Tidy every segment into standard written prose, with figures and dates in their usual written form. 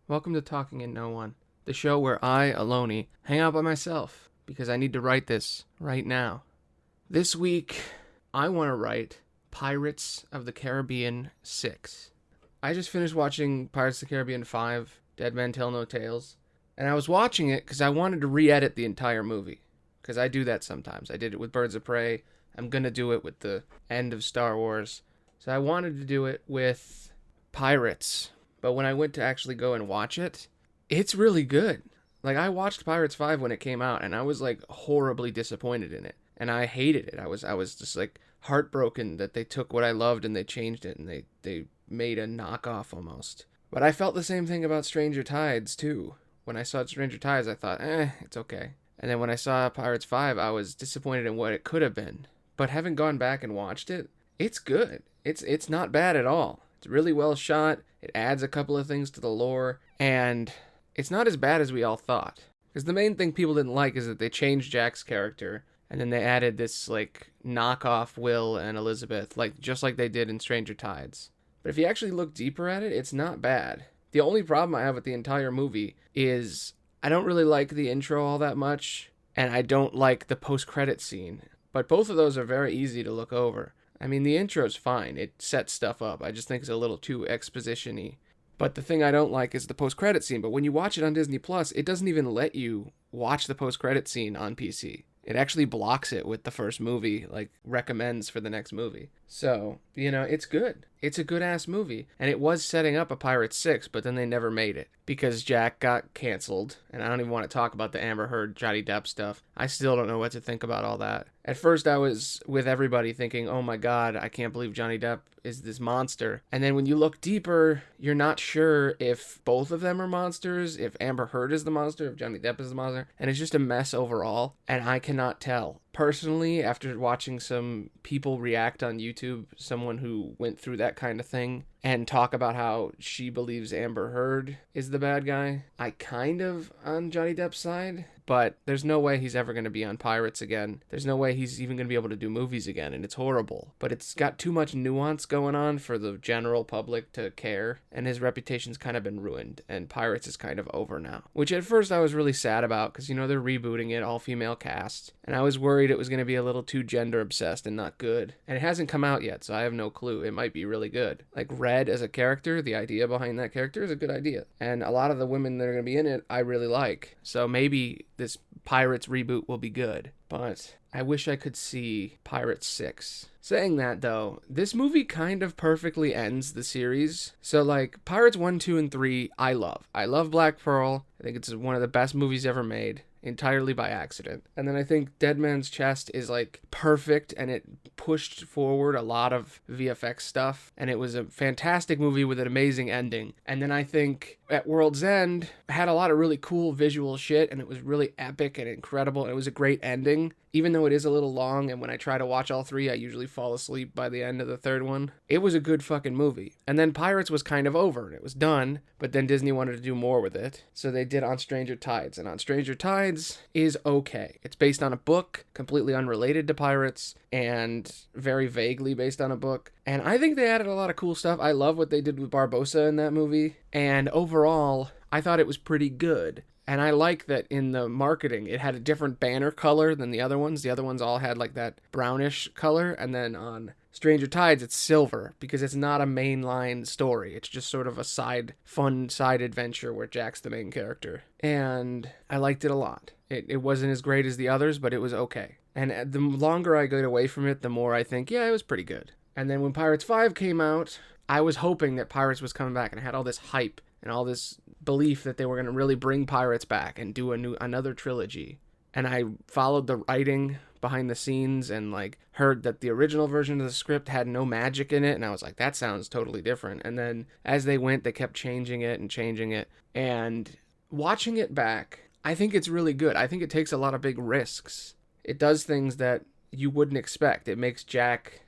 Welcome to Talking and No One, the show where I, Aloney, hang out by myself because I need to write this right now. This week, I want to write Pirates of the Caribbean 6. I just finished watching Pirates of the Caribbean 5, Dead Men Tell No Tales, and I was watching it because I wanted to re-edit the entire movie, because I do that sometimes. I did it with Birds of Prey. I'm going to do it with the end of Star Wars. So I wanted to do it with Pirates. But when I went to actually go and watch it, it's really good. Like, I watched Pirates 5 when it came out, and I was, like, horribly disappointed in it. And I hated it. I was just, like, heartbroken that they took what I loved and they changed it, and they made a knockoff almost. But I felt the same thing about Stranger Tides, too. When I saw Stranger Tides, I thought, it's okay. And then when I saw Pirates 5, I was disappointed in what it could have been. But having gone back and watched it, it's good. It's not bad at all. It's really well shot. It adds a couple of things to the lore, and it's not as bad as we all thought. Because the main thing people didn't like is that they changed Jack's character, and then they added this, like, knockoff Will and Elizabeth, like just like they did in Stranger Tides. But if you actually look deeper at it, it's not bad. The only problem I have with the entire movie is I don't really like the intro all that much, and I don't like the post-credit scene. But both of those are very easy to look over. I mean, the intro's fine. It sets stuff up. I just think it's a little too exposition-y. But the thing I don't like is the post-credit scene. But when you watch it on Disney Plus, it doesn't even let you watch the post-credit scene on PC. It actually blocks it with the first movie, like, recommends for the next movie. So, it's good. It's a good-ass movie. And it was setting up a Pirates 6, but then they never made it. Because Jack got canceled. And I don't even want to talk about the Amber Heard, Johnny Depp stuff. I still don't know what to think about all that. At first, I was with everybody thinking, oh my god, I can't believe Johnny Depp is this monster. And then when you look deeper, you're not sure if both of them are monsters, if Amber Heard is the monster, if Johnny Depp is the monster. And it's just a mess overall. And I cannot tell. Personally, after watching some people react on YouTube, someone who went through that kind of thing, and talk about how she believes Amber Heard is the bad guy, I kind of on Johnny Depp's side, but there's no way he's ever going to be on Pirates again. There's no way he's even going to be able to do movies again, and it's horrible. But it's got too much nuance going on for the general public to care, and his reputation's kind of been ruined, and Pirates is kind of over now. Which at first I was really sad about, because, they're rebooting it, all-female cast, and I was worried it was going to be a little too gender-obsessed and not good. And it hasn't come out yet, so I have no clue. It might be really good. Like, Red as a character, the idea behind that character is a good idea. And a lot of the women that are going to be in it, I really like. So maybe this Pirates reboot will be good. But I wish I could see Pirates 6. Saying that, though, this movie kind of perfectly ends the series. So, like, Pirates 1, 2, and 3, I love. I love Black Pearl. I think it's one of the best movies ever made. Entirely by accident. And then I think Dead Man's Chest is, like, perfect, and it pushed forward a lot of VFX stuff, and it was a fantastic movie with an amazing ending. And then I think At World's End had a lot of really cool visual shit, and it was really epic and incredible, and it was a great ending, even though it is a little long, and when I try to watch all three, I usually fall asleep by the end of the third one. It was a good fucking movie. And then Pirates was kind of over, and it was done, but then Disney wanted to do more with it, so they did On Stranger Tides, and On Stranger Tides is okay. It's based on a book, completely unrelated to Pirates, and very vaguely based on a book. And I think they added a lot of cool stuff. I love what they did with Barbossa in that movie. And overall, I thought it was pretty good. And I like that in the marketing, it had a different banner color than the other ones. The other ones all had like that brownish color. And then on Stranger Tides, it's silver because it's not a mainline story. It's just sort of a fun side adventure where Jack's the main character. And I liked it a lot. It wasn't as great as the others, but it was okay. And the longer I get away from it, the more I think, yeah, it was pretty good. And then when Pirates 5 came out, I was hoping that Pirates was coming back, and I had all this hype and all this belief that they were going to really bring Pirates back and do another trilogy. And I followed the writing behind the scenes and like heard that the original version of the script had no magic in it, and I was like, that sounds totally different. And then as they went, they kept changing it, and watching it back, I think it's really good. I think it takes a lot of big risks. It does things that you wouldn't expect. It makes Jack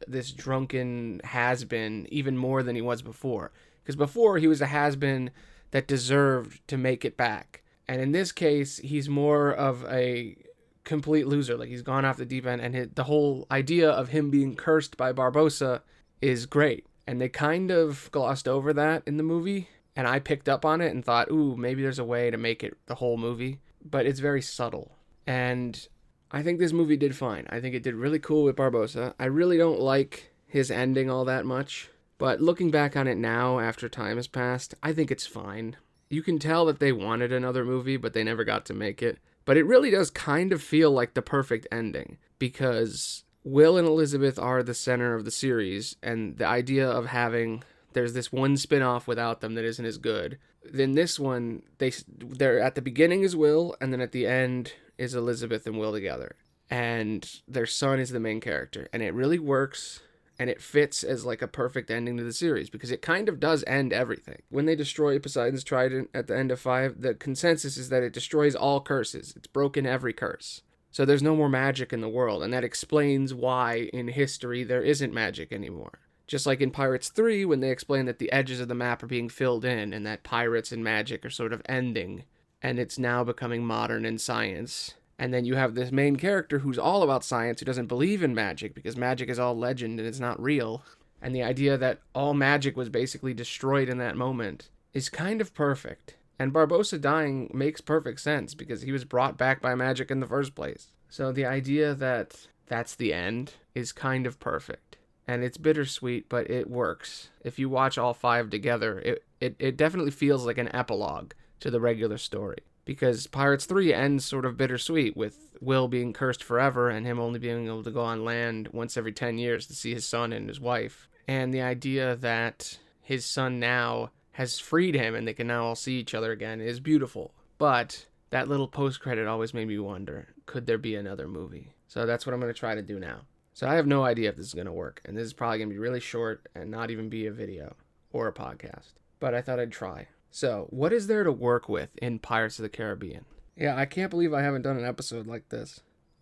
this drunken has-been even more than he was before. Because before, he was a has-been that deserved to make it back. And in this case, he's more of a complete loser. Like, he's gone off the deep end, and the whole idea of him being cursed by Barbossa is great. And they kind of glossed over that in the movie. and I picked up on it and thought, ooh, maybe there's a way to make it the whole movie, but it's very subtle. And I think this movie did fine. I think it did really cool with Barbossa. I really don't like his ending all that much, but looking back on it now after time has passed, I think it's fine. You can tell that they wanted another movie, but they never got to make it. But it really does kind of feel like the perfect ending, because Will and Elizabeth are the center of the series, and the idea of having, there's this one spin-off without them that isn't as good. Then this one, they're at the beginning is Will, and then at the end is Elizabeth and Will together. And their son is the main character, and it really works, and it fits as like a perfect ending to the series, because it kind of does end everything. When they destroy Poseidon's trident at the end of 5, the consensus is that it destroys all curses. It's broken every curse. So there's no more magic in the world, and that explains why in history there isn't magic anymore. Just like in Pirates 3, when they explain that the edges of the map are being filled in, and that pirates and magic are sort of ending, and it's now becoming modern and science. And then you have this main character who's all about science, who doesn't believe in magic, because magic is all legend and it's not real. And the idea that all magic was basically destroyed in that moment is kind of perfect. And Barbossa dying makes perfect sense, because he was brought back by magic in the first place. So the idea that that's the end is kind of perfect. And it's bittersweet, but it works. If you watch all 5 together, it definitely feels like an epilogue to the regular story. Because Pirates 3 ends sort of bittersweet, with Will being cursed forever and him only being able to go on land once every 10 years to see his son and his wife. And the idea that his son now has freed him and they can now all see each other again is beautiful. But that little post-credit always made me wonder, could there be another movie? So that's what I'm going to try to do now. So I have no idea if this is going to work, and this is probably going to be really short and not even be a video or a podcast. But I thought I'd try. So, what is there to work with in Pirates of the Caribbean? Yeah, I can't believe I haven't done an episode like this.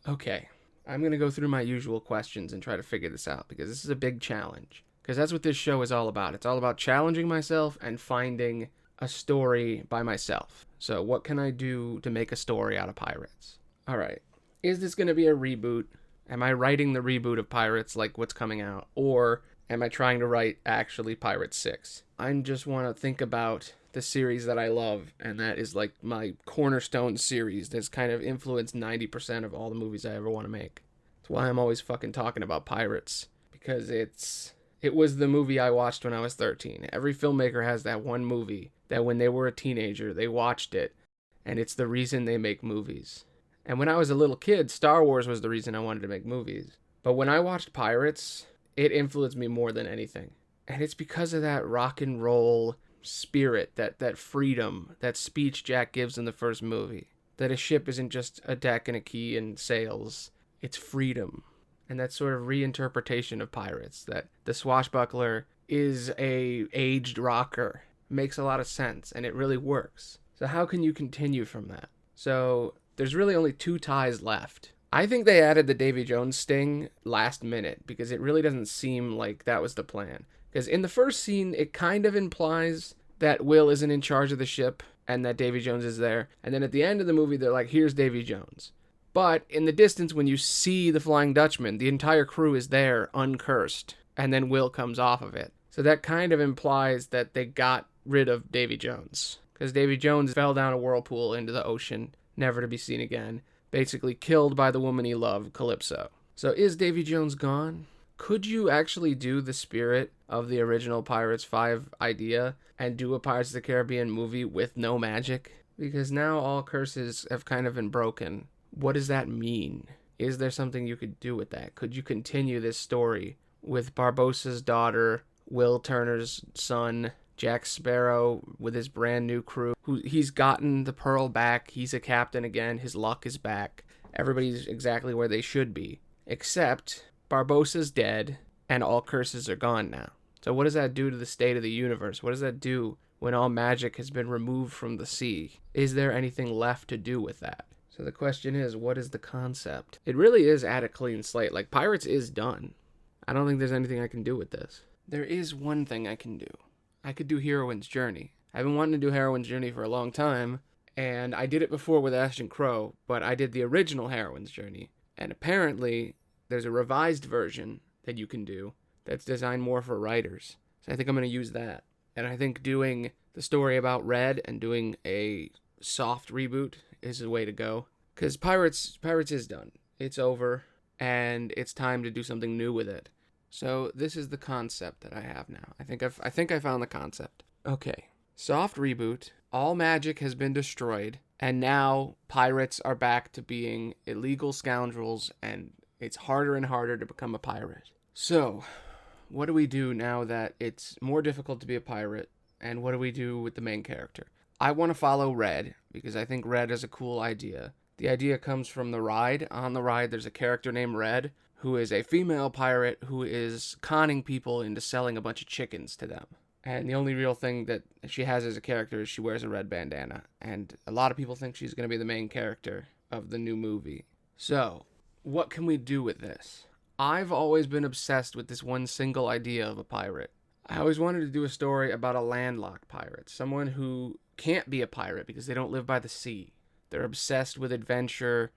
Okay, I'm going to go through my usual questions and try to figure this out, because this is a big challenge. Because that's what this show is all about. It's all about challenging myself and finding a story by myself. So, what can I do to make a story out of Pirates? Alright, is this going to be a reboot? Am I writing the reboot of Pirates like what's coming out? Or am I trying to write actually Pirates 6? I just want to think about the series that I love, and that is like my cornerstone series that's kind of influenced 90% of all the movies I ever want to make. That's why I'm always fucking talking about Pirates, because it was the movie I watched when I was 13. Every filmmaker has that one movie that when they were a teenager, they watched it, and it's the reason they make movies. And when I was a little kid, Star Wars was the reason I wanted to make movies. But when I watched Pirates, it influenced me more than anything. And it's because of that rock and roll spirit, that freedom, that speech Jack gives in the first movie. That a ship isn't just a deck and a key and sails. It's freedom. And that sort of reinterpretation of pirates, that the swashbuckler is a aged rocker, makes a lot of sense, and it really works. So how can you continue from that? So there's really only 2 ties left. I think they added the Davy Jones sting last minute, because it really doesn't seem like that was the plan. Because in the first scene, it kind of implies that Will isn't in charge of the ship and that Davy Jones is there. And then at the end of the movie, they're like, here's Davy Jones. But in the distance, when you see the Flying Dutchman, the entire crew is there, uncursed. And then Will comes off of it. So that kind of implies that they got rid of Davy Jones. Because Davy Jones fell down a whirlpool into the ocean, never to be seen again. Basically killed by the woman he loved, Calypso. So is Davy Jones gone? Could you actually do the spirit of the original Pirates 5 idea and do a Pirates of the Caribbean movie with no magic? Because now all curses have kind of been broken. What does that mean? Is there something you could do with that? Could you continue this story with Barbossa's daughter, Will Turner's son, Jack Sparrow with his brand new crew? He's gotten the pearl back. He's a captain again. His luck is back. Everybody's exactly where they should be. Except Barbossa's dead, and all curses are gone now. So what does that do to the state of the universe? What does that do when all magic has been removed from the sea? Is there anything left to do with that? So the question is, what is the concept? It really is add a clean slate. Like, Pirates is done. I don't think there's anything I can do with this. There is one thing I can do. I could do Heroine's Journey. I've been wanting to do Heroine's Journey for a long time, and I did it before with Ashton Crow, but I did the original Heroine's Journey. And apparently, there's a revised version that you can do that's designed more for writers. So I think I'm going to use that. And I think doing the story about Red and doing a soft reboot is the way to go. Because Pirates is done. It's over, and it's time to do something new with it. So this is the concept that I have now. I think I found the concept. Okay. Soft reboot. All magic has been destroyed, and now pirates are back to being illegal scoundrels, and it's harder and harder to become a pirate. So, what do we do now that it's more difficult to be a pirate, and what do we do with the main character? I want to follow Red, because I think Red is a cool idea. The idea comes from the ride. On the ride, there's a character named Red, who is a female pirate who is conning people into selling a bunch of chickens to them. And the only real thing that she has as a character is she wears a red bandana. And a lot of people think she's going to be the main character of the new movie. So, what can we do with this? I've always been obsessed with this one single idea of a pirate. I always wanted to do a story about a landlocked pirate. Someone who can't be a pirate because they don't live by the sea. They're obsessed with adventure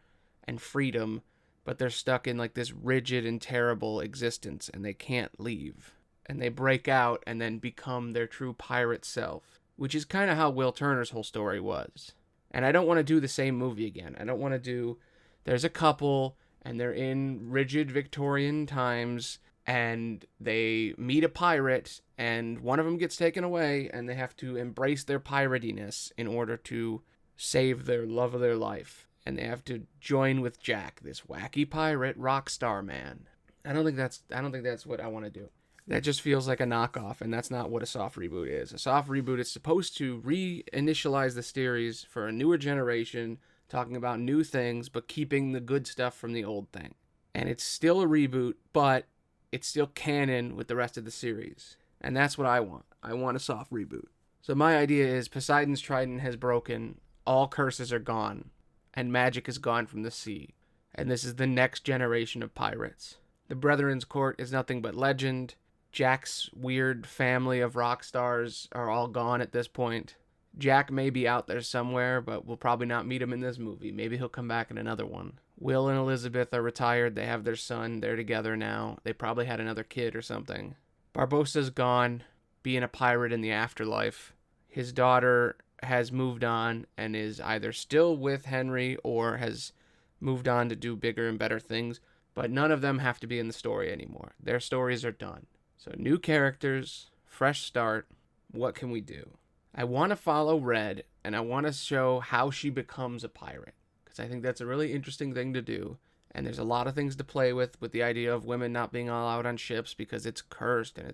and freedom, but they're stuck in like this rigid and terrible existence and they can't leave. And they break out and then become their true pirate self, which is kind of how Will Turner's whole story was. And I don't want to do the same movie again. I don't want to do, there's a couple and they're in rigid Victorian times and they meet a pirate and one of them gets taken away and they have to embrace their piratiness in order to save their love of their life. And they have to join with Jack, this wacky pirate rock star man. I don't think that's what I want to do. That just feels like a knockoff, and that's not what a soft reboot is. A soft reboot is supposed to reinitialize the series for a newer generation, talking about new things, but keeping the good stuff from the old thing. And it's still a reboot, but it's still canon with the rest of the series. And that's what I want. I want a soft reboot. So my idea is Poseidon's trident has broken, all curses are gone, and magic is gone from the sea. And this is the next generation of pirates. The Brethren's Court is nothing but legend. Jack's weird family of rock stars are all gone at this point. Jack may be out there somewhere, but we'll probably not meet him in this movie. Maybe he'll come back in another one. Will and Elizabeth are retired. They have their son. They're together now. They probably had another kid or something. Barbossa's gone, being a pirate in the afterlife. His daughter has moved on and is either still with Henry or has moved on to do bigger and better things. But none of them have to be in the story anymore. Their stories are done. So new characters, fresh start, what can we do? I want to follow Red, and I want to show how she becomes a pirate, because I think that's a really interesting thing to do, and there's a lot of things to play with the idea of women not being allowed on ships because it's cursed, and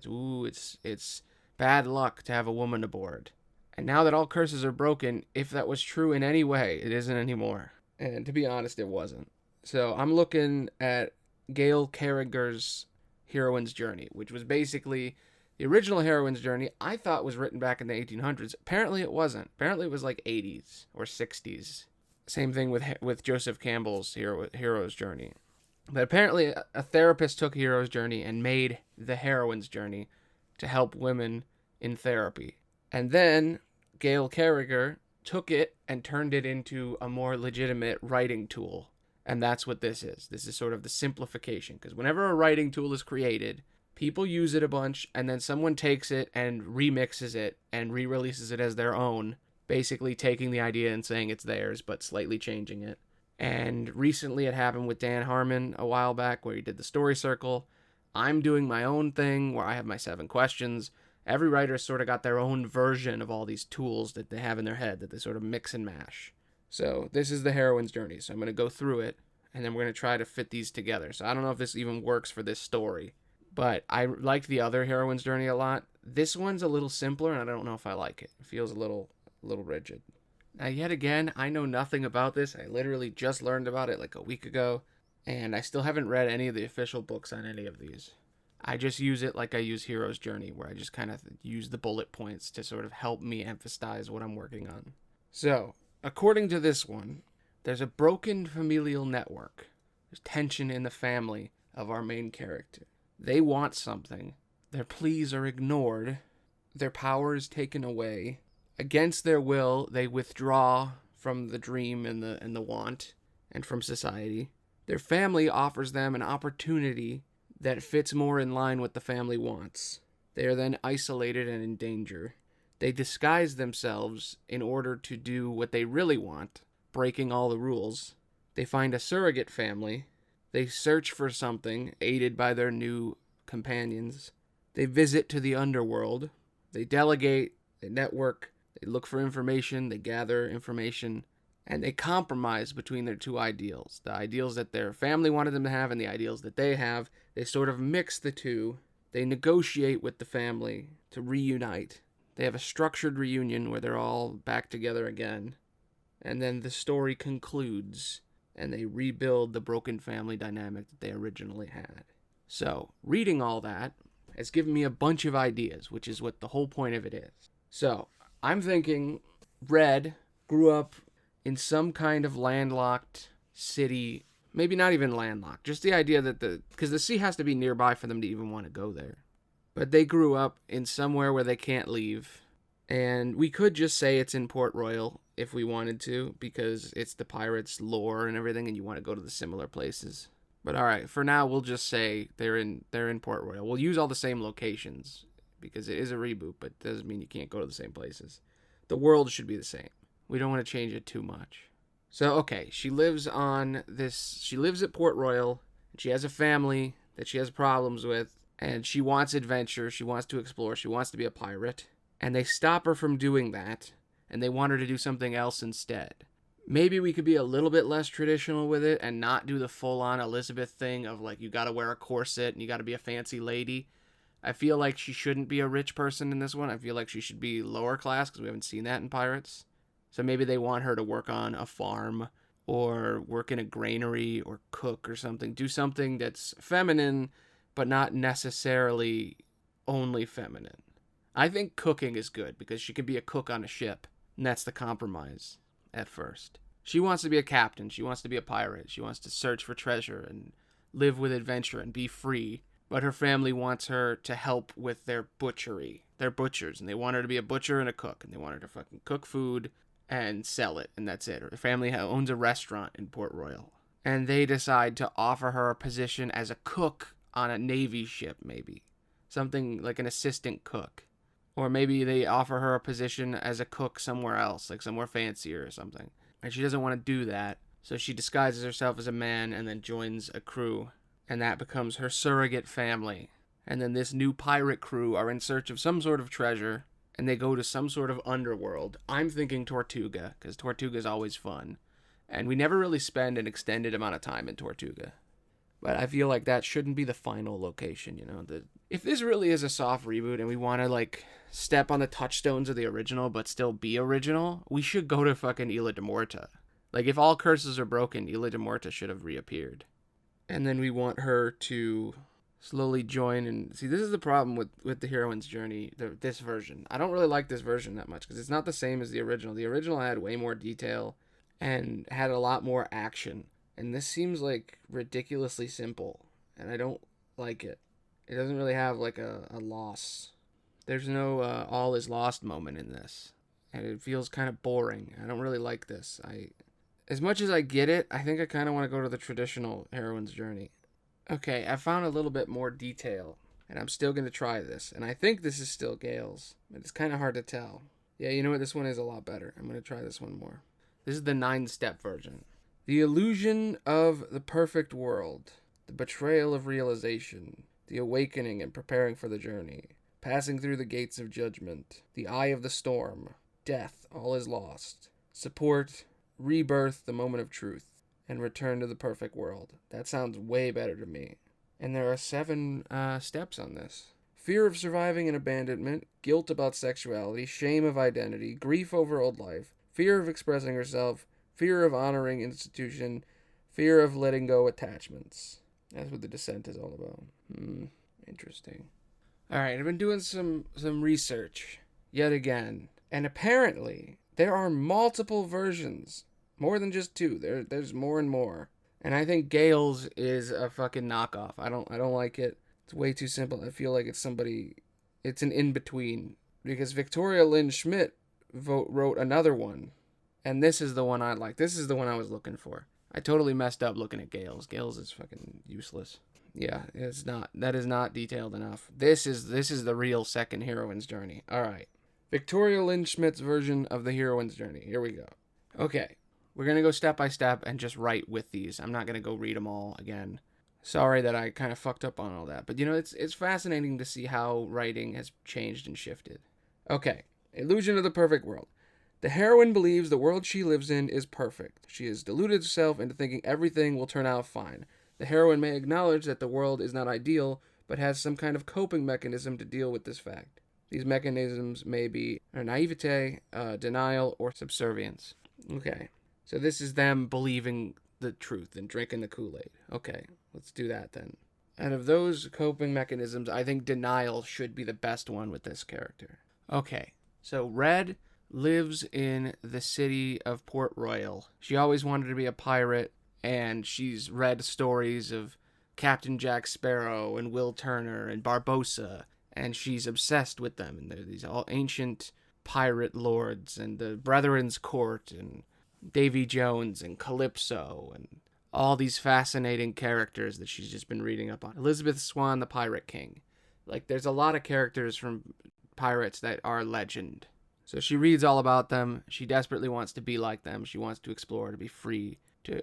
it's bad luck to have a woman aboard. And now that all curses are broken, if that was true in any way, it isn't anymore. And to be honest, it wasn't. So I'm looking at Gail Carriger's heroine's journey, which was basically the original heroine's journey. I thought was written back in the 1800s. Apparently it wasn't. Apparently it was like 80s or 60s. Same thing with Joseph Campbell's hero's journey. But apparently a therapist took hero's journey and made the heroine's journey to help women in therapy. And then Gail Carriger took it and turned it into a more legitimate writing tool. And that's what this is. This is sort of the simplification. Because whenever a writing tool is created, people use it a bunch, and then someone takes it and remixes it and re-releases it as their own, basically taking the idea and saying it's theirs, but slightly changing it. And recently it happened with Dan Harmon a while back, where he did the story circle. I'm doing my own thing, where I have my 7 questions. Every writer's sort of got their own version of all these tools that they have in their head that they sort of mix and mash. So this is the heroine's journey. So I'm going to go through it, and then we're going to try to fit these together. So I don't know if this even works for this story, but I liked the other heroine's journey a lot. This one's a little simpler, and I don't know if I like it. It feels a little rigid. Now, yet again, I know nothing about this. I literally just learned about it like a week ago, and I still haven't read any of the official books on any of these. I just use it like I use Hero's Journey, where I just kind of use the bullet points to sort of help me emphasize what I'm working on. So, according to this one, there's a broken familial network. There's tension in the family of our main character. They want something. Their pleas are ignored. Their power is taken away. Against their will, they withdraw from the dream and the want, and from society. Their family offers them an opportunity that fits more in line with the family wants. They are then isolated and in danger. They disguise themselves in order to do what they really want, breaking all the rules. They find a surrogate family. They search for something, aided by their new companions. They visit to the underworld. They delegate, they network, they look for information, they gather information, and they compromise between their two ideals. The ideals that their family wanted them to have and the ideals that they have. They sort of mix the two. They negotiate with the family to reunite. They have a structured reunion where they're all back together again. And then the story concludes, and they rebuild the broken family dynamic that they originally had. So, reading all that has given me a bunch of ideas, which is what the whole point of it is. So, I'm thinking Red grew up in some kind of landlocked city, maybe not even landlocked, just the idea that because the sea has to be nearby for them to even want to go there. But they grew up in somewhere where they can't leave, and we could just say it's in Port Royal if we wanted to, because it's the pirates' lore and everything, and you want to go to the similar places. But alright, for now, we'll just say they're in Port Royal. We'll use all the same locations, because it is a reboot, but it doesn't mean you can't go to the same places. The world should be the same. We don't want to change it too much. So, okay, she lives at Port Royal, and she has a family that she has problems with, and she wants adventure, she wants to explore, she wants to be a pirate, and they stop her from doing that, and they want her to do something else instead. Maybe we could be a little bit less traditional with it and not do the full-on Elizabeth thing of, like, you gotta wear a corset and you gotta be a fancy lady. I feel like she shouldn't be a rich person in this one. I feel like she should be lower class, because we haven't seen that in Pirates. So maybe they want her to work on a farm, or work in a granary, or cook or something. Do something that's feminine, but not necessarily only feminine. I think cooking is good, because she can be a cook on a ship, and that's the compromise at first. She wants to be a captain, she wants to be a pirate, she wants to search for treasure and live with adventure and be free, but her family wants her to help with their butchery. They're butchers, and they want her to be a butcher and a cook, and they want her to fucking cook food and sell it, and that's it. Her family owns a restaurant in Port Royal, and they decide to offer her a position as a cook on a Navy ship, maybe. Something like an assistant cook. Or maybe they offer her a position as a cook somewhere else, like somewhere fancier or something. And she doesn't want to do that, so she disguises herself as a man and then joins a crew. And that becomes her surrogate family. And then this new pirate crew are in search of some sort of treasure, and they go to some sort of underworld. I'm thinking Tortuga, because Tortuga is always fun. And we never really spend an extended amount of time in Tortuga. But I feel like that shouldn't be the final location, you know. If this really is a soft reboot and we want to, like, step on the touchstones of the original but still be original, we should go to fucking Isla de Morta. Like, if all curses are broken, Isla de Morta should have reappeared. And then we want her to slowly join and... See, this is the problem with the heroine's journey, this version. I don't really like this version that much, because it's not the same as the original. The original had way more detail and had a lot more action. And this seems, like, ridiculously simple, and I don't like it. It doesn't really have, like, a loss. There's no all is lost moment in this, and it feels kind of boring. I don't really like this. As much as I get it, I think I kind of want to go to the traditional heroine's journey. Okay, I found a little bit more detail, and I'm still going to try this, and I think this is still Gale's, but it's kind of hard to tell. Yeah, you know what? This one is a lot better. I'm going to try this one more. This is the 9-step version. The illusion of the perfect world, the betrayal of realization, the awakening and preparing for the journey, passing through the gates of judgment, the eye of the storm, death, all is lost, support, rebirth, the moment of truth, and return to the perfect world. That sounds way better to me. And there are 7 steps on this. Fear of surviving and abandonment, guilt about sexuality, shame of identity, grief over old life, fear of expressing herself, fear of honoring institution, fear of letting go attachments. That's what the Descent is all about. Interesting. Alright, I've been doing some research, yet again. And apparently, there are multiple versions. More than just 2. There's more and more. And I think Gale's is a fucking knockoff. I don't like it. It's way too simple. I feel like it's an in-between. Because Victoria Lynn Schmidt wrote another one. And this is the one I like. This is the one I was looking for. I totally messed up looking at Gale's. Gale's is fucking useless. Yeah, it's not. That is not detailed enough. This is the real second heroine's journey. All right. Victoria Lynn Schmidt's version of the heroine's journey. Here we go. Okay. We're going to go step by step and just write with these. I'm not going to go read them all again. Sorry that I kind of fucked up on all that. But, it's fascinating to see how writing has changed and shifted. Okay. Illusion of the perfect world. The heroine believes the world she lives in is perfect. She has deluded herself into thinking everything will turn out fine. The heroine may acknowledge that the world is not ideal, but has some kind of coping mechanism to deal with this fact. These mechanisms may be naivete, denial, or subservience. Okay. So this is them believing the truth and drinking the Kool-Aid. Okay, let's do that then. Out of those coping mechanisms, I think denial should be the best one with this character. Okay, so Red lives in the city of Port Royal. She always wanted to be a pirate, and she's read stories of Captain Jack Sparrow and Will Turner and Barbossa, and she's obsessed with them. And they're these all ancient pirate lords, and the Brethren's Court, and Davy Jones, and Calypso, and all these fascinating characters that she's just been reading up on. Elizabeth Swann, the Pirate King. Like, there's a lot of characters from pirates that are legend. So she reads all about them. She desperately wants to be like them. She wants to explore, to be free, to,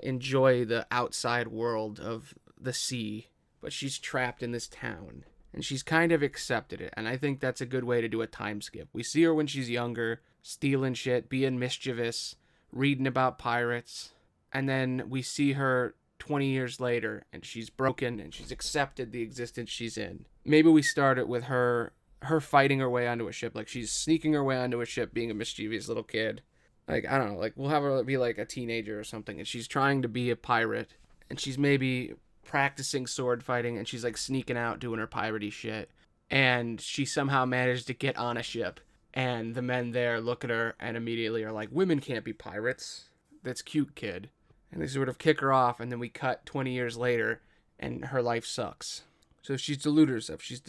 enjoy the outside world of the sea. But she's trapped in this town. And she's kind of accepted it. And I think that's a good way to do a time skip. We see her when she's younger, stealing shit, being mischievous, reading about pirates. And then we see her 20 years later, and she's broken, and she's accepted the existence she's in. Maybe we start it with her fighting her way onto a ship. Like, she's sneaking her way onto a ship, being a mischievous little kid. Like, I don't know, like, we'll have her be like a teenager or something, and she's trying to be a pirate, and she's maybe practicing sword fighting, and she's like sneaking out doing her piratey shit, and she somehow managed to get on a ship, and the men there look at her and immediately are like, women can't be pirates. That's cute, kid. And they sort of kick her off, and then we cut 20 years later, and her life sucks. So she's deluded herself. She's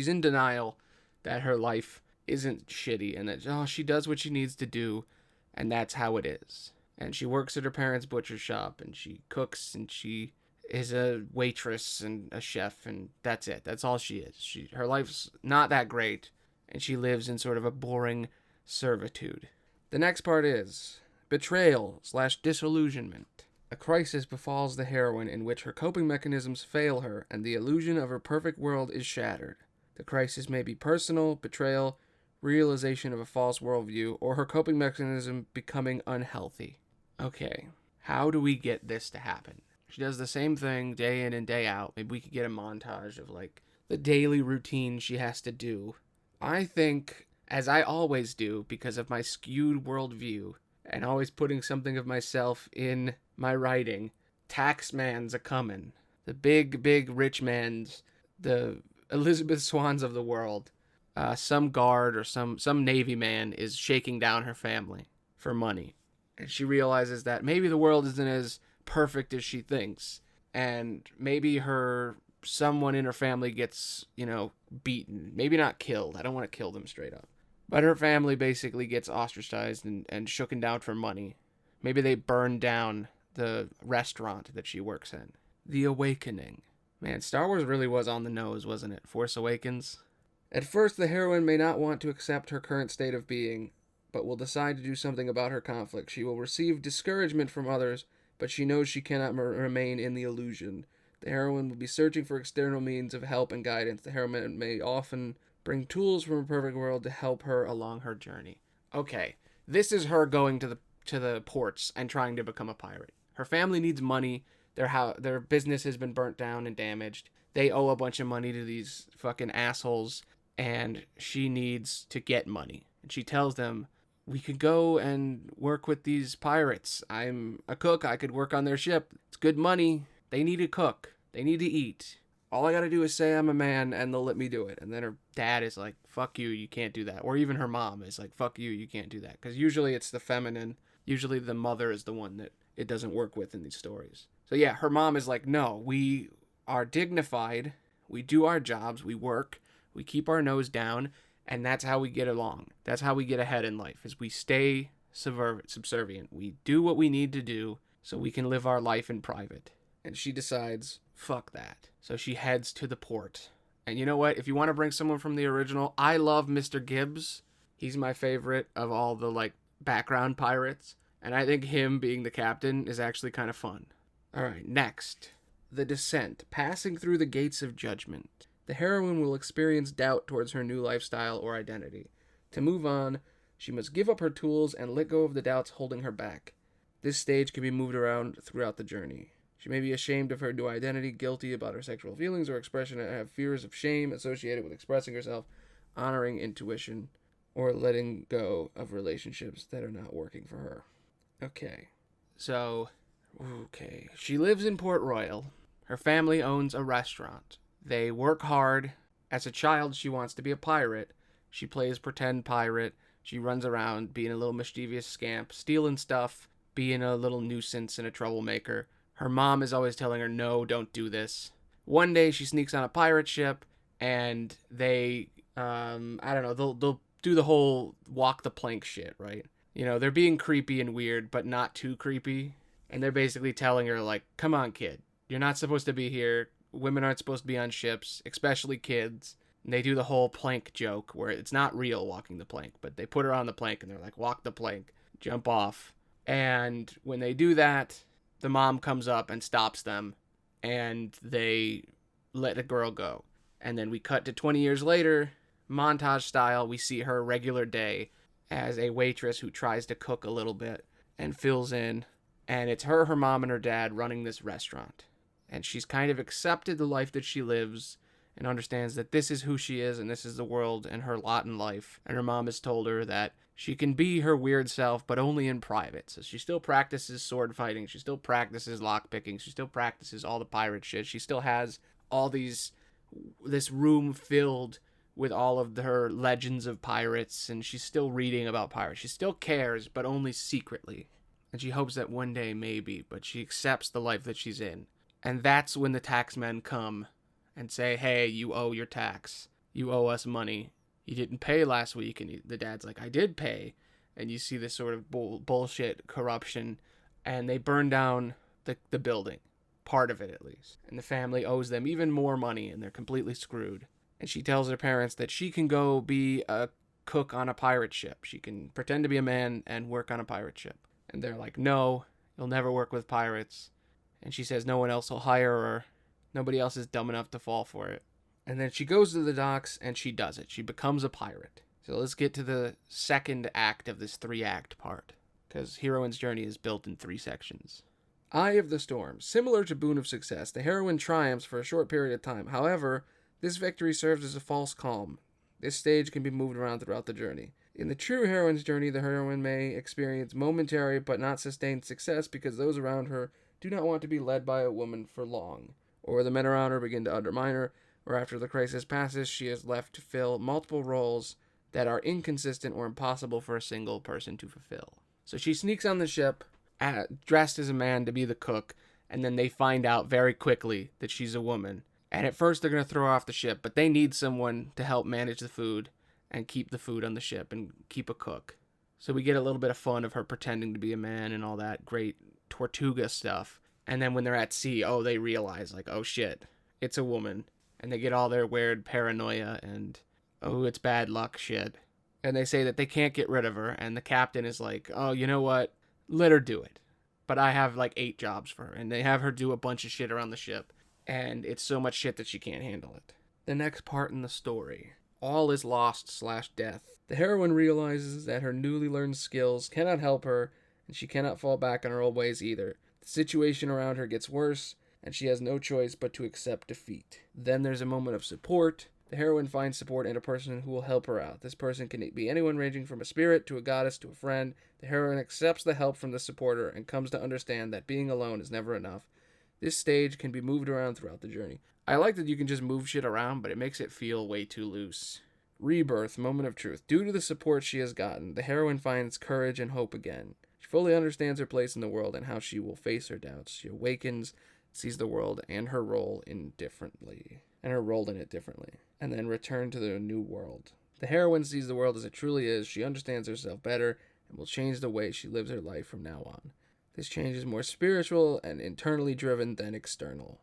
in denial that her life isn't shitty, and that she does what she needs to do, and that's how it is. And she works at her parents' butcher shop, and she cooks, and she is a waitress and a chef, and that's it. That's all she is. Her life's not that great, and she lives in sort of a boring servitude. The next part is betrayal/disillusionment. A crisis befalls the heroine in which her coping mechanisms fail her, and the illusion of her perfect world is shattered. The crisis may be personal, betrayal, realization of a false worldview, or her coping mechanism becoming unhealthy. Okay, how do we get this to happen? She does the same thing day in and day out. Maybe we could get a montage of, like, the daily routine she has to do. I think, as I always do, because of my skewed worldview, and always putting something of myself in my writing, tax man's a-comin'. The big, big rich man's, the Elizabeth Swans of the world. Some guard or some Navy man is shaking down her family for money. And she realizes that maybe the world isn't as perfect as she thinks. And maybe someone in her family gets, beaten. Maybe not killed. I don't want to kill them straight up. But her family basically gets ostracized and shooken down for money. Maybe they burn down the restaurant that she works in. The Awakening. Man, Star Wars really was on the nose, wasn't it? Force Awakens. At first, the heroine may not want to accept her current state of being, but will decide to do something about her conflict. She will receive discouragement from others, but she knows she cannot remain in the illusion. The heroine will be searching for external means of help and guidance. The heroine may often bring tools from her perfect world to help her along her journey. Okay, this is her going to the ports and trying to become a pirate. Her family needs money. Their business has been burnt down and damaged. They owe a bunch of money to these fucking assholes, and she needs to get money. And she tells them, we could go and work with these pirates. I'm a cook. I could work on their ship. It's good money. They need a cook. They need to eat. All I gotta do is say I'm a man, and they'll let me do it. And then her dad is like, fuck you, you can't do that. Or even her mom is like, fuck you, you can't do that. Because usually it's the feminine. Usually the mother is the one that it doesn't work with in these stories. So yeah, her mom is like, no, we are dignified. We do our jobs. We work. We keep our nose down. And that's how we get along. That's how we get ahead in life, is we stay subservient. We do what we need to do so we can live our life in private. And she decides, fuck that. So she heads to the port. And you know what? If you want to bring someone from the original, I love Mr. Gibbs. He's my favorite of all the, like, background pirates. And I think him being the captain is actually kind of fun. All right, next. The Descent. Passing through the gates of judgment. The heroine will experience doubt towards her new lifestyle or identity. To move on, she must give up her tools and let go of the doubts holding her back. This stage can be moved around throughout the journey. She may be ashamed of her new identity, guilty about her sexual feelings or expression, and have fears of shame associated with expressing herself, honoring intuition, or letting go of relationships that are not working for her. Okay. She lives in Port Royal. Her family owns a restaurant. They work hard. As a child, she wants to be a pirate. She plays pretend pirate. She runs around being a little mischievous scamp, stealing stuff, being a little nuisance and a troublemaker. Her mom is always telling her, no, don't do this. One day, she sneaks on a pirate ship, and they, they'll do the whole walk the plank shit, right? You know, they're being creepy and weird, but not too creepy. And they're basically telling her, like, come on, kid. You're not supposed to be here. Women aren't supposed to be on ships, especially kids. And they do the whole plank joke where it's not real walking the plank, but they put her on the plank and they're like, walk the plank, jump off. And when they do that, the mom comes up and stops them, and they let the girl go. And then we cut to 20 years later, montage style, we see her regular day as a waitress who tries to cook a little bit and fills in. And it's her mom, and her dad running this restaurant. And she's kind of accepted the life that she lives and understands that this is who she is and this is the world and her lot in life. And her mom has told her that she can be her weird self, but only in private. So she still practices sword fighting. She still practices lockpicking. She still practices all the pirate shit. She still has this room filled with all of her legends of pirates. And she's still reading about pirates. She still cares, but only secretly. And she hopes that one day, maybe, but she accepts the life that she's in. And that's when the taxmen come and say, hey, you owe your tax. You owe us money. You didn't pay last week. And the dad's like, I did pay. And you see this sort of bullshit corruption. And they burn down the building. Part of it, at least. And the family owes them even more money, and they're completely screwed. And she tells her parents that she can go be a cook on a pirate ship. She can pretend to be a man and work on a pirate ship. And they're like, no, you'll never work with pirates. And she says no one else will hire her. Nobody else is dumb enough to fall for it. And then she goes to the docks and she does it. She becomes a pirate. So let's get to the second act of this 3-act part, because heroine's journey is built in 3 sections. Eye of the Storm. Similar to Boon of Success, the heroine triumphs for a short period of time. However, this victory serves as a false calm. This stage can be moved around throughout the journey. In the true heroine's journey, the heroine may experience momentary but not sustained success because those around her do not want to be led by a woman for long, or the men around her begin to undermine her, or after the crisis passes, she is left to fill multiple roles that are inconsistent or impossible for a single person to fulfill. So she sneaks on the ship, dressed as a man to be the cook, and then they find out very quickly that she's a woman. And at first they're going to throw her off the ship, but they need someone to help manage the food and keep the food on the ship and keep a cook. So we get a little bit of fun of her pretending to be a man and all that great Tortuga stuff. And then when they're at sea, they realize, like, oh shit, it's a woman. And they get all their weird paranoia and, it's bad luck shit. And they say that they can't get rid of her. And the captain is like, oh, you know what? Let her do it. But I have like 8 jobs for her. And they have her do a bunch of shit around the ship. And it's so much shit that she can't handle it. The next part in the story. All is lost/death. The heroine realizes that her newly learned skills cannot help her, and she cannot fall back on her old ways either. The situation around her gets worse, and she has no choice but to accept defeat. Then there's a moment of support. The heroine finds support in a person who will help her out. This person can be anyone ranging from a spirit to a goddess to a friend. The heroine accepts the help from the supporter and comes to understand that being alone is never enough. This stage can be moved around throughout the journey. I like that you can just move shit around, but it makes it feel way too loose. Rebirth, moment of truth. Due to the support she has gotten, the heroine finds courage and hope again. She fully understands her place in the world and how she will face her doubts. She awakens, sees the world and her role in it differently, and then return to the new world. The heroine sees the world as it truly is. She understands herself better and will change the way she lives her life from now on. This change is more spiritual and internally driven than external.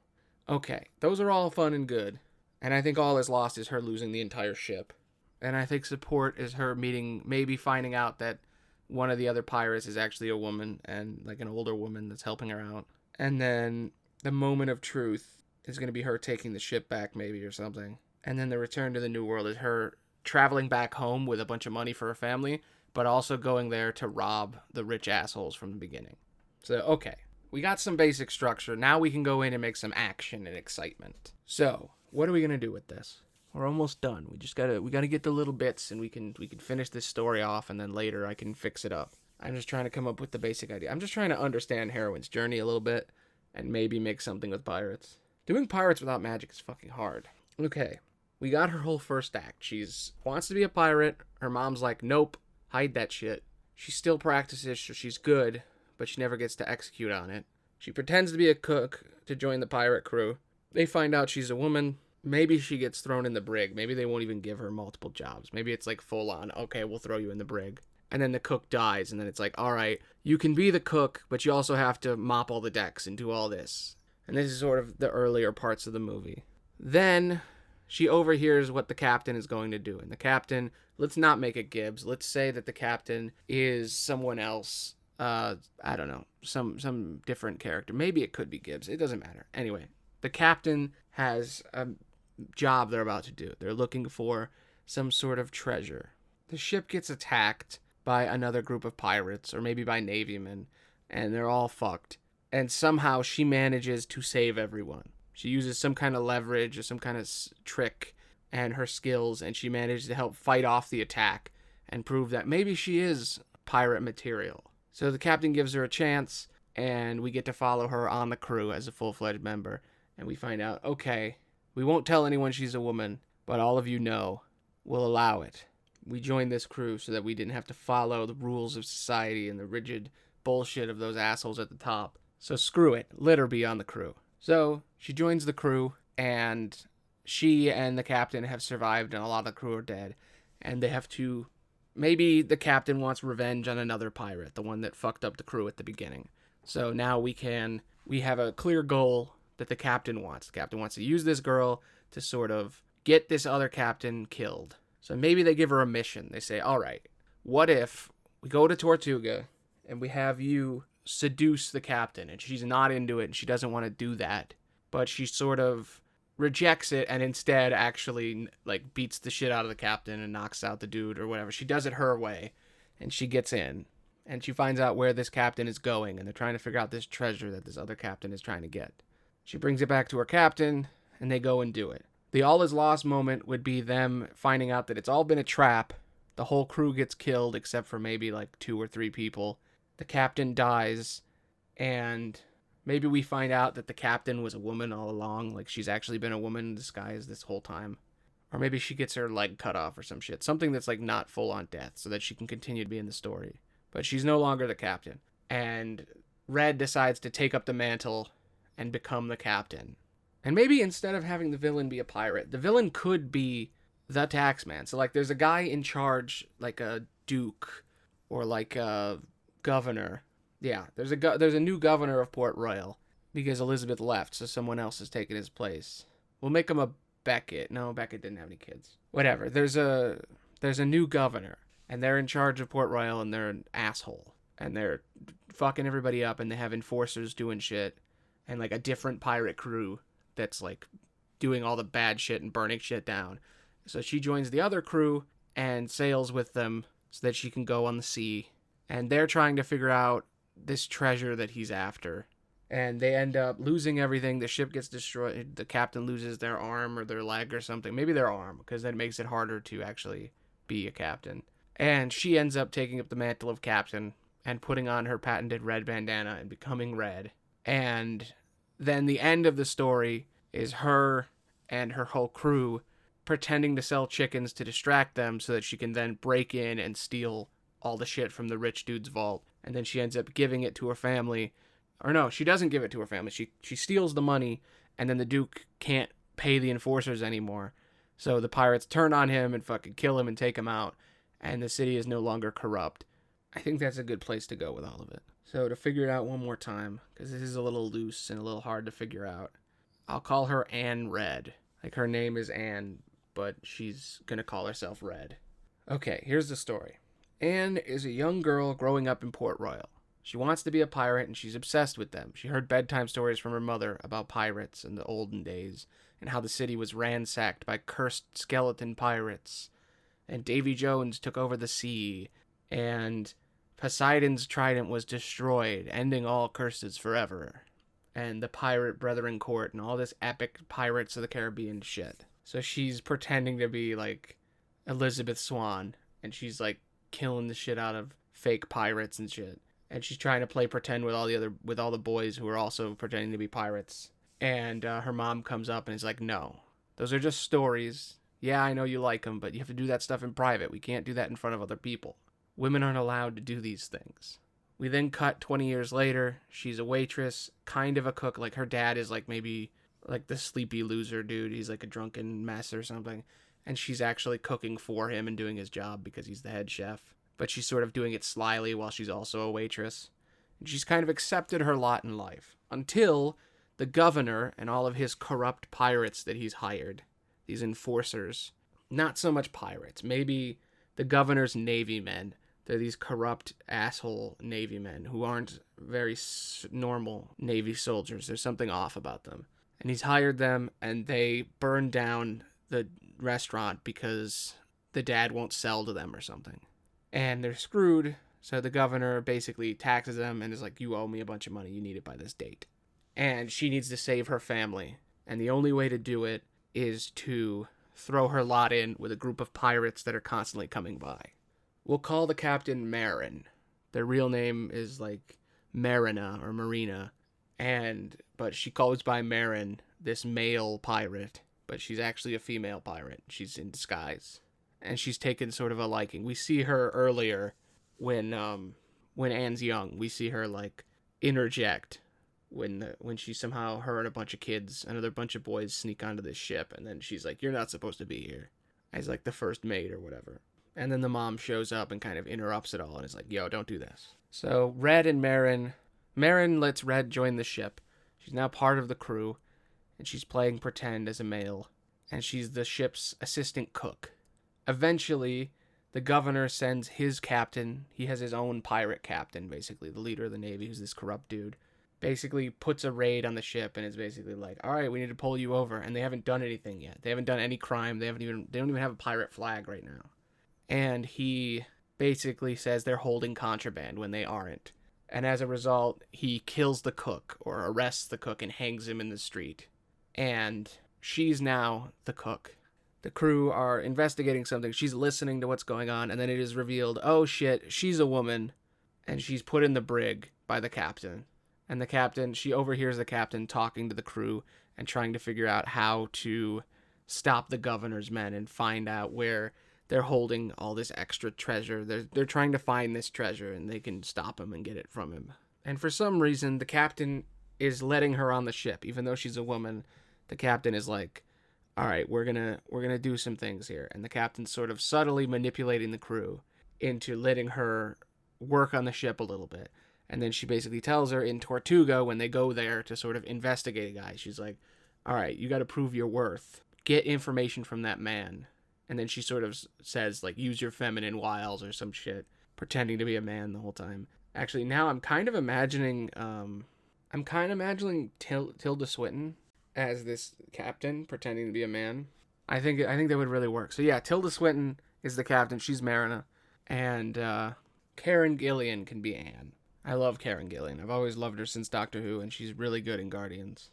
Okay, those are all fun and good. And I think all is lost is her losing the entire ship. And I think support is her meeting, maybe finding out that one of the other pirates is actually a woman and like an older woman that's helping her out. And then the moment of truth is going to be her taking the ship back, maybe, or something. And then the return to the New World is her traveling back home with a bunch of money for her family, but also going there to rob the rich assholes from the beginning. So, okay, we got some basic structure. Now we can go in and make some action and excitement. So, what are we going to do with this? We're almost done. We gotta get the little bits, and we can finish this story off, and then later I can fix it up. I'm just trying to come up with the basic idea. I'm just trying to understand Heroine's journey a little bit, and maybe make something with pirates. Doing pirates without magic is fucking hard. Okay, we got her whole first act. She's wants to be a pirate. Her mom's like, nope, hide that shit. She still practices, so she's good, but she never gets to execute on it. She pretends to be a cook to join the pirate crew. They find out she's a woman. Maybe she gets thrown in the brig. Maybe they won't even give her multiple jobs. Maybe it's like full on, okay, we'll throw you in the brig. And then the cook dies, and then it's like, all right, you can be the cook, but you also have to mop all the decks and do all this. And this is sort of the earlier parts of the movie. Then she overhears what the captain is going to do. And the captain, let's not make it Gibbs. Let's say that the captain is someone else. I don't know, some different character. Maybe it could be Gibbs. It doesn't matter. Anyway, the captain has a job they're about to do. They're looking for some sort of treasure. The ship gets attacked by another group of pirates, or maybe by navymen, and they're all fucked. And somehow she manages to save everyone. She uses some kind of leverage or some kind of trick and her skills, and she manages to help fight off the attack and prove that maybe she is pirate material. So the captain gives her a chance, and we get to follow her on the crew as a full-fledged member. And we find out, okay, we won't tell anyone she's a woman, but all of you know, we'll allow it. We joined this crew so that we didn't have to follow the rules of society and the rigid bullshit of those assholes at the top. So screw it, let her be on the crew. So she joins the crew, and she and the captain have survived, and a lot of the crew are dead. And they have to, maybe the captain wants revenge on another pirate, the one that fucked up the crew at the beginning. So now we have a clear goal that the captain wants. The captain wants to use this girl to sort of get this other captain killed. So maybe they give her a mission. They say, all right, what if we go to Tortuga and we have you seduce the captain, and she's not into it and she doesn't want to do that, but she sort of rejects it and instead actually like beats the shit out of the captain and knocks out the dude or whatever. She does it her way, and she gets in, and she finds out where this captain is going, and they're trying to figure out this treasure that this other captain is trying to get. She brings it back to her captain, and they go and do it. The all is lost moment would be them finding out that it's all been a trap. The whole crew gets killed except for maybe like 2 or 3 people. The captain dies, and maybe we find out that the captain was a woman all along. Like she's actually been a woman in disguise this whole time. Or maybe she gets her leg cut off or some shit. Something that's like not full on death so that she can continue to be in the story. But she's no longer the captain. And Red decides to take up the mantle and become the captain. And maybe instead of having the villain be a pirate, the villain could be the taxman. So like there's a guy in charge, like a duke or like a governor. Yeah, there's a new governor of Port Royal because Elizabeth left, so someone else has taken his place. We'll make him a Beckett. No, Beckett didn't have any kids. Whatever. There's a new governor, and they're in charge of Port Royal, and they're an asshole, and they're fucking everybody up, and they have enforcers doing shit, and like a different pirate crew that's like doing all the bad shit and burning shit down. So she joins the other crew and sails with them so that she can go on the sea. And they're trying to figure out this treasure that he's after. And they end up losing everything. The ship gets destroyed. The captain loses their arm or their leg or something. Maybe their arm, because that makes it harder to actually be a captain. And she ends up taking up the mantle of captain and putting on her patented red bandana and becoming Red. And then the end of the story is her and her whole crew pretending to sell chickens to distract them so that she can then break in and steal all the shit from the rich dude's vault. And then she ends up giving it to her family. Or no, she doesn't give it to her family. She steals the money, and then the Duke can't pay the enforcers anymore. So the pirates turn on him and fucking kill him and take him out. And the city is no longer corrupt. I think that's a good place to go with all of it. So to figure it out one more time, because this is a little loose and a little hard to figure out, I'll call her Anne Red. Like, her name is Anne, but she's gonna call herself Red. Okay, here's the story. Anne is a young girl growing up in Port Royal. She wants to be a pirate, and she's obsessed with them. She heard bedtime stories from her mother about pirates in the olden days, and how the city was ransacked by cursed skeleton pirates, and Davy Jones took over the sea, and Poseidon's trident was destroyed, ending all curses forever, and the Pirate Brethren Court, and all this epic Pirates of the Caribbean shit. So she's pretending to be, like, Elizabeth Swann, and she's, like, killing the shit out of fake pirates and shit. And she's trying to play pretend with all the boys who are also pretending to be pirates. And her mom comes up and is like, no, those are just stories. Yeah, I know you like them, but you have to do that stuff in private. We can't do that in front of other people. Women aren't allowed to do these things. We then cut 20 years later. She's a waitress, kind of a cook. Like, her dad is, like, maybe, like, the sleepy loser dude. He's, like, a drunken mess or something. And she's actually cooking for him and doing his job because he's the head chef. But she's sort of doing it slyly while she's also a waitress. And she's kind of accepted her lot in life. Until the governor and all of his corrupt pirates that he's hired, these enforcers, not so much pirates, maybe the governor's navy men. They're these corrupt asshole navy men who aren't very normal navy soldiers. There's something off about them. And he's hired them, and they burn down the restaurant because the dad won't sell to them or something. And they're screwed, so the governor basically taxes them and is like, you owe me a bunch of money, you need it by this date. And she needs to save her family, and the only way to do it is to throw her lot in with a group of pirates that are constantly coming by. We'll call the captain Maron. Their real name is, like, Marina or Marina, but she goes by Maron, this male pirate, but she's actually a female pirate. She's in disguise. And she's taken sort of a liking. We see her earlier when Anne's young. We see her, like, interject when she somehow, her and a bunch of kids, another bunch of boys sneak onto this ship, and then she's like, you're not supposed to be here, as, like, the first mate or whatever. And then the mom shows up and kind of interrupts it all and is like, yo, don't do this. So Red and Maron lets Red join the ship. She's now part of the crew, and she's playing pretend as a male, and she's the ship's assistant cook. Eventually, the governor sends his captain. He has his own pirate captain, basically, the leader of the Navy, who's this corrupt dude. Basically puts a raid on the ship and is basically like, all right, we need to pull you over. And they haven't done anything yet. They haven't done any crime. They don't even have a pirate flag right now. And he basically says they're holding contraband when they aren't. And as a result, he kills the cook, or arrests the cook and hangs him in the street. And she's now the cook. The crew are investigating something. She's listening to what's going on, and then it is revealed, oh shit, she's a woman, and she's put in the brig by the captain. And the captain, she overhears the captain talking to the crew and trying to figure out how to stop the governor's men and find out where they're holding all this extra treasure. They're trying to find this treasure, and they can stop him and get it from him. And for some reason, the captain is letting her on the ship, even though she's a woman. The captain is like, all right, we're gonna do some things here. And the captain's sort of subtly manipulating the crew into letting her work on the ship a little bit. And then she basically tells her in Tortuga, when they go there to sort of investigate a guy, she's like, all right, you got to prove your worth. Get information from that man. And then she sort of says, like, use your feminine wiles or some shit, pretending to be a man the whole time. Actually, now I'm kind of imagining Tilda Swinton as this captain pretending to be a man. I think that would really work. So yeah, Tilda Swinton is the captain. She's Marina. And Karen Gillan can be Anne. I love Karen Gillan. I've always loved her since Doctor Who, and she's really good in Guardians.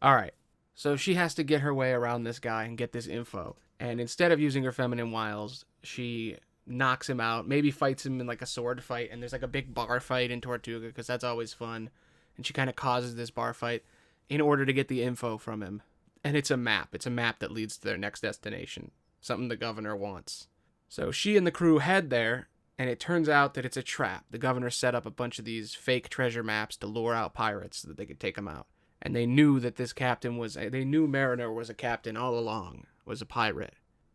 All right. So she has to get her way around this guy and get this info. And instead of using her feminine wiles, she knocks him out, maybe fights him in like a sword fight. And there's like a big bar fight in Tortuga because that's always fun. And she kind of causes this bar fight in order to get the info from him. And it's a map. It's a map that leads to their next destination. Something the governor wants. So she and the crew head there. And it turns out that it's a trap. The governor set up a bunch of these fake treasure maps to lure out pirates so that they could take them out. And they knew that they knew Mariner was a captain all along, was a pirate.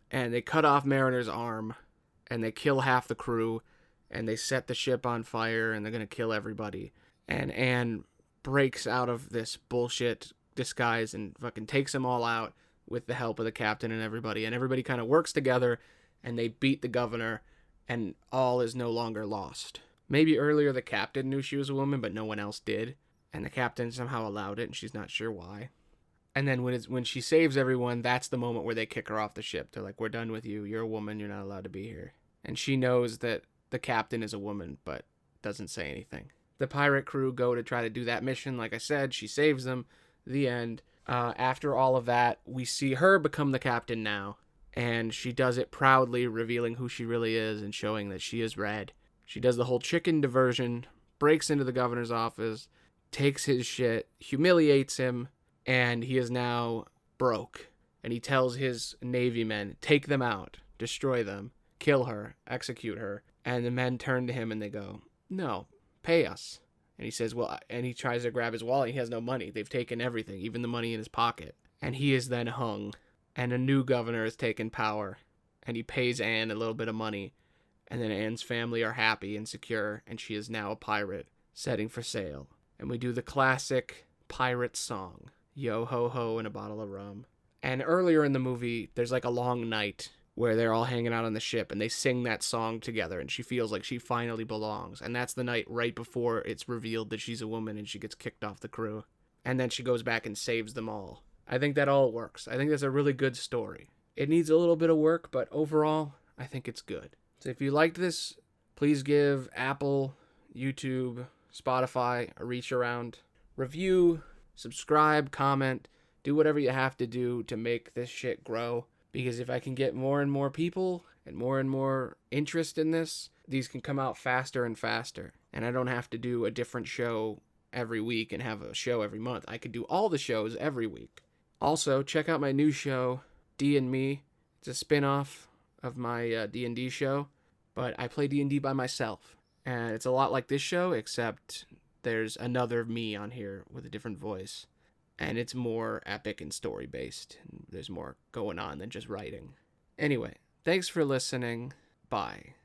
And they cut off Mariner's arm, and they kill half the crew, and they set the ship on fire, and they're going to kill everybody. And Anne breaks out of this bullshit disguise and fucking takes them all out with the help of the captain and everybody kind of works together, and they beat the governor, and all is no longer lost. Maybe earlier the captain knew she was a woman, but no one else did, and the captain somehow allowed it, and she's not sure why. And then when she saves everyone, that's the moment where they kick her off the ship. They're like, we're done with you. You're a woman. You're not allowed to be here. And she knows that the captain is a woman, but doesn't say anything. The pirate crew go to try to do that mission. Like I said, she saves them. The end. After all of that, we see her become the captain now. And she does it proudly, revealing who she really is and showing that she is red. She does the whole chicken diversion, breaks into the governor's office, takes his shit, humiliates him, and he is now broke. And he tells his Navy men, take them out, destroy them, kill her, execute her. And the men turn to him and they go, no, pay us. And he says, well, and he tries to grab his wallet. He has no money. They've taken everything, even the money in his pocket. And he is then hung. And a new governor has taken power. And he pays Anne a little bit of money. And then Anne's family are happy and secure. And she is now a pirate, setting for sail. And we do the classic pirate song. Yo ho ho and a bottle of rum. And earlier in the movie, there's like a long night where they're all hanging out on the ship and they sing that song together and she feels like she finally belongs. And that's the night right before it's revealed that she's a woman and she gets kicked off the crew. And then she goes back and saves them all. I think that all works. I think that's a really good story. It needs a little bit of work, but overall, I think it's good. So if you liked this, please give Apple, YouTube, Spotify a reach around. Review, subscribe, comment, do whatever you have to do to make this shit grow. Because if I can get more and more people and more interest in this, these can come out faster and faster. And I don't have to do a different show every week and have a show every month. I could do all the shows every week. Also, check out my new show, D and Me. It's a spin-off of my D&D show, but I play D&D by myself. And it's a lot like this show, except there's another me on here with a different voice. And it's more epic and story-based. There's more going on than just writing. Anyway, thanks for listening. Bye.